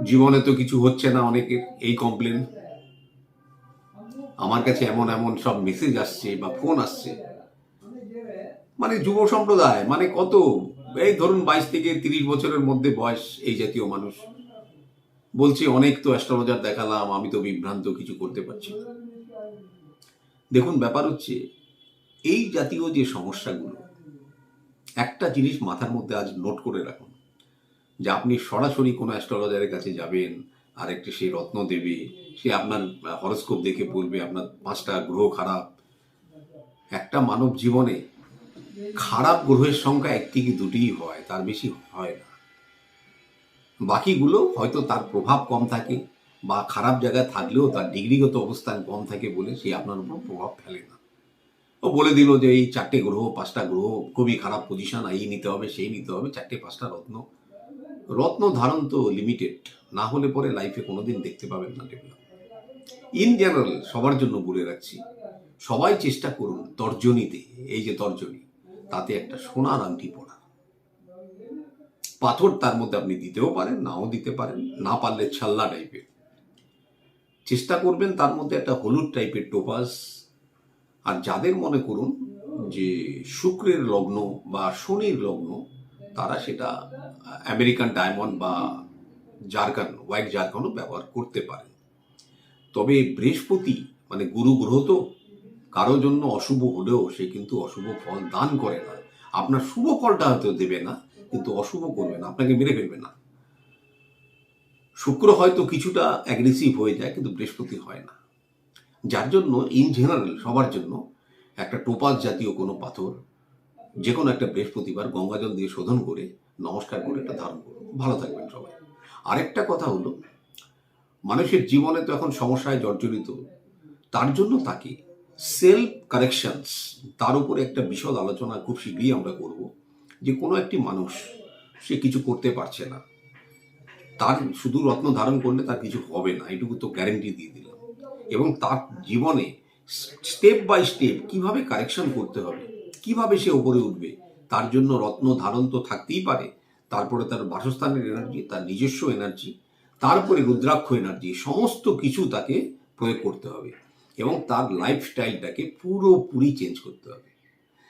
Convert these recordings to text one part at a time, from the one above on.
জীবনে তো কিছু হচ্ছে না, অনেকের এই কমপ্লেন। আমার কাছে এমন এমন সব মেসেজ আসছে বা ফোন আসছে, মানে যুব সম্প্রদায়, মানে কত, এই ধরুন 22 থেকে 30 বছরের মধ্যে বয়স এই জাতীয় মানুষ বলছে অনেক তো অ্যাস্ট্রোলজার দেখালাম, আমি তো বিভ্রান্ত, কিছু করতে পারছি না। দেখুন, ব্যাপার হচ্ছে এই জাতীয় যে সমস্যাগুলো, একটা জিনিস মাথার মধ্যে আজ নোট করে রাখুন, যে আপনি সরাসরি কোনো অ্যাস্ট্রোলজারের কাছে যাবেন, আর একটি সে রত্ন দেবে, সে আপনার হরোস্কোপ দেখে বলবে আপনার 5টা গ্রহ খারাপ। একটা মানব জীবনে খারাপ গ্রহের সংখ্যা 1 কি 2টিই হয়, তার বেশি হয় না। বাকিগুলো হয়তো তার প্রভাব কম থাকে, বা খারাপ জায়গায় থাকলেও তার ডিগ্রিগত অবস্থান কম থাকে বলে সে আপনার উপর প্রভাব ফেলে না। ও বলে দিল যে এই 4টে গ্রহ 5টা গ্রহ খুবই খারাপ পজিশন, এই নিতে হবে সেই নিতে হবে, 4টে 5টা রত্ন। রত্ন ধারণ তো লিমিটেড, না হলে পরে লাইফে কোনোদিন দেখতে পাবেন না ডেভেলপ। ইন জেনারেল সবার জন্য বলে রাখছি, সবাই চেষ্টা করুন তর্জনীতে, এই যে তর্জনী, তাতে একটা সোনার আংটি পড়া। পাথর তার মধ্যে আপনি দিতেও পারেন, নাও দিতে পারেন, না পারলে ছাল্লা টাইপের চেষ্টা করবেন, তার মধ্যে একটা হলুদ টাইপের টোপাস। আর যাদের মনে করুন যে শুক্রের লগ্ন বা শনির লগ্ন, তারা সেটা আমেরিকান ডায়মন্ড বা জারকান, হোয়াইট জারকানও ব্যবহার করতে পারেন। তবে বৃহস্পতি মানে গুরু গ্রহ, তো কারোর জন্য অশুভ হলেও সে কিন্তু অশুভ ফল দান করে না। আপনার শুভ ফলটা হয়তো দেবে না, কিন্তু অশুভ করবে না, আপনাকে মেরে ফেলবে না। শুক্র হয়তো কিছুটা অ্যাগ্রেসিভ হয়ে যায়, কিন্তু বৃহস্পতি হয় না। যার জন্য ইন জেনারেল সবার জন্য একটা টোপাস জাতীয় কোনো পাথর যে কোনো একটা বৃহস্পতিবার গঙ্গাজল দিয়ে শোধন করে নমস্কার করে এটা ধারণ করুন। ভালো থাকবেন সবাই। আরেকটা কথা হলো, মানুষের জীবনে তো এখন সমস্যায় জর্জরিত, তার জন্য তাকে সেলফ কারেকশনস, তার উপরে একটা বিশদ আলোচনা খুব শীঘ্রই আমরা করব। যে কোনো একটি মানুষ সে কিছু করতে পারছে না, তার শুধু রত্ন ধারণ করলে তার কিছু হবে না, এটুকু তো গ্যারেন্টি দিয়ে দিলাম। এবং তার জীবনে স্টেপ বাই স্টেপ কিভাবে কারেকশন করতে হবে, কিভাবে সে ওপরে উঠবে, তার জন্য রত্ন ধারণ তো থাকতেই পারে, তারপরে তার বাসস্থানের এনার্জি, তার নিজস্ব এনার্জি, তারপরে রুদ্রাক্ষ এনার্জি, সমস্ত কিছু তাকে প্রয়োগ করতে হবে। এবং তার লাইফস্টাইলটাকে পুরোপুরি চেঞ্জ করতে হবে।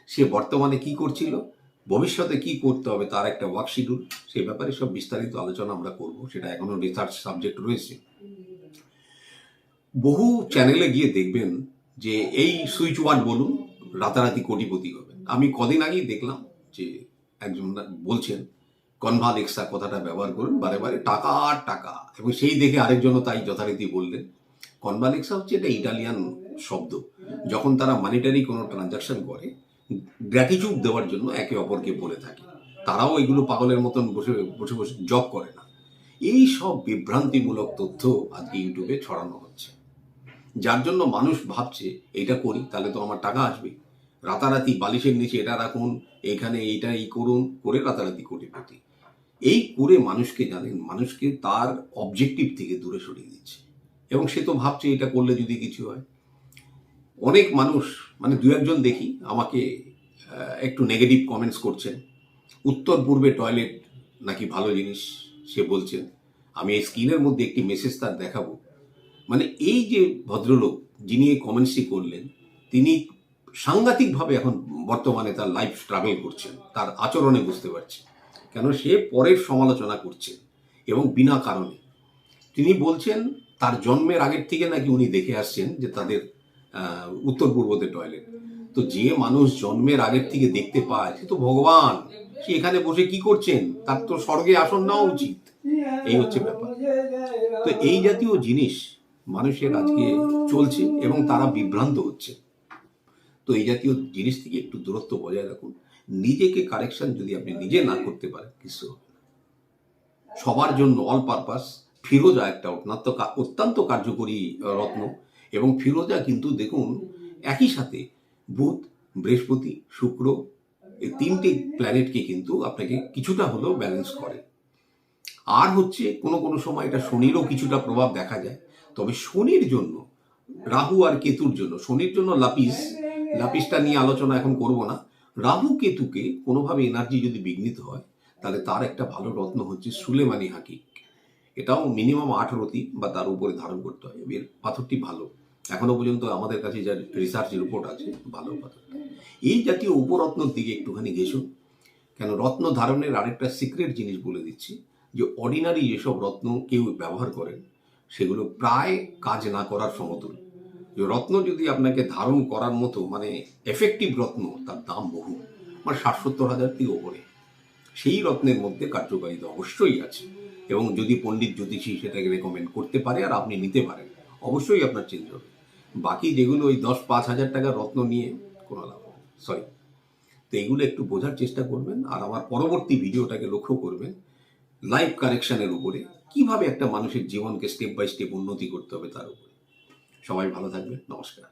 সে বর্তমানে কি করছিল, ভবিষ্যতে কি করতে হবে, তার একটা ওয়ার্ক শিডিউল, সে ব্যাপারে সব বিস্তারিত আলোচনা আমরা করব। সেটা এখনো রিসার্চ সাবজেক্ট রয়েছে। বহু চ্যানেলে গিয়ে দেখবেন যে এই সুইচ ওয়ার্ড বলুন, রাতারাতি কোটিপতি হবেন। আমি কদিন আগেই দেখলাম যে একজন বলছেন কনভালেক্সা কথাটা ব্যবহার করুন, বারে বারে টাকা আর টাকা, এবং সেই দেখে আরেকজনও তাই যথারীতি বললেন। কনভালেক্সা হচ্ছে এটা ইটালিয়ান শব্দ। যখন তারা মানিটারি কোনো ট্রানজাকশন করে, গ্র্যাটিটিউড দেওয়ার জন্য একে অপরকে বলে থাকে। তারাও এগুলো পাগলের মতন বসে বসে বসে জব করে না। এই সব বিভ্রান্তিমূলক তথ্য আজকে ইউটিউবে ছড়ানো হচ্ছে, যার জন্য মানুষ ভাবছে এইটা করি তাহলে তো আমার টাকা আসবে। রাতারাতি বালিশের নিচে এটা রাখুন, এখানে এইটা এই করুন, করে রাতারাতি কোটিপতি। এই করে মানুষকে, জানেন, মানুষকে তার অবজেক্টিভ থেকে দূরে সরিয়ে দিচ্ছে। এবং সে তো ভাবছে এটা করলে যদি কিছু হয়। অনেক মানুষ, মানে 2-1 জন দেখি আমাকে একটু নেগেটিভ কমেন্টস করছেন। উত্তর পূর্বে টয়লেট নাকি ভালো জিনিস সে বলছেন। আমি এই স্ক্রিনের মধ্যে একটি মেসেজ তার দেখাবো। মানে এই যে ভদ্রলোক যিনি এই কমেন্টসটি করলেন, তিনি সাংঘাতিকভাবে এখন বর্তমানে তার লাইফ স্ট্রাগল করছেন, তার আচরণে বুঝতে পারছি। কেন সে পরের সমালোচনা করছেন, এবং বিনা কারণে। তিনি বলছেন তার জন্মের আগের থেকে নাকি উনি দেখে আসছেন যে তাদের উত্তর পূর্বতে টয়লেট। তো যে মানুষ জন্মের আগের থেকে দেখতে পায় সে তো ভগবান, সে এখানে বসে কি করছেন, তার তো স্বর্গে আসন নেওয়া উচিত। এই হচ্ছে ব্যাপার। তো এই জাতীয় জিনিস মানুষের আজকে চলছে এবং তারা বিভ্রান্ত হচ্ছে। তো এই জাতীয় জিনিস থেকে একটু দূরত্ব বজায় রাখুন। নিজেকে কারেকশন যদি আপনি নিজে না করতে পারেন, কিছু হবে না। সবার জন্য অল পারপাস ফিরোজা একটা অত্যন্ত কার্যকরী রত্ন। এবং ফিরোজা কিন্তু দেখুন একই সাথে বুধ, বৃহস্পতি, শুক্র, এই 3টে প্ল্যানেটকে কিন্তু আপনাকে কিছুটা হলেও ব্যালেন্স করে। আর হচ্ছে কোনো কোনো সময় এটা শনিরও কিছুটা প্রভাব দেখা যায়। তবে শনির জন্য, রাহু আর কেতুর জন্য, শনির জন্য লাপিসটা নিয়ে আলোচনা এখন করব না। রাহু কেতুকে কোনোভাবে এনার্জি যদি বিঘ্নিত হয়, তাহলে তার একটা ভালো রত্ন হচ্ছে সুলেমানি হাকিক। এটাও মিনিমাম 8 রতি বা তার উপরে ধারণ করতে হয়। এর পাথরটি ভালো, এখনো পর্যন্ত আমাদের কাছে যা রিসার্চ রিপোর্ট আছে, ভালো পাথর। এই জাতীয় উপরত্নর দিকে একটুখানি ঘেসুন। কেন, রত্ন ধারণের আরেকটা সিক্রেট জিনিস বলে দিচ্ছি, যে অর্ডিনারি যেসব রত্ন কেউ ব্যবহার করেন সেগুলো প্রায় কাজ না করার সমতুল। যে রত্ন যদি আপনাকে ধারণ করার মতো মানে এফেক্টিভ রত্ন, তার দাম বহু, মানে 60-70 হাজার থেকে ওপরে। সেই রত্নের মধ্যে কার্যকারিতা অবশ্যই আছে, এবং যদি পণ্ডিত জ্যোতিষী সেটাকে রেকমেন্ড করতে পারে আর আপনি নিতে পারেন, অবশ্যই আপনার চেঞ্জ হবে। বাকি যেগুলো ওই 10-5 হাজার টাকার রত্ন নিয়ে কোনো লাভ হবে সরি। তো এইগুলো একটু বোঝার চেষ্টা করবেন, আর আমার পরবর্তী ভিডিওটাকে লক্ষ্য করবেন লাইফ কারেকশনের উপরে, কিভাবে একটা মানুষের জীবনকে স্টেপ বাই স্টেপ উন্নতি করতে হবে তার উপরে। সবাই ভালো থাকবেন, নমস্কার।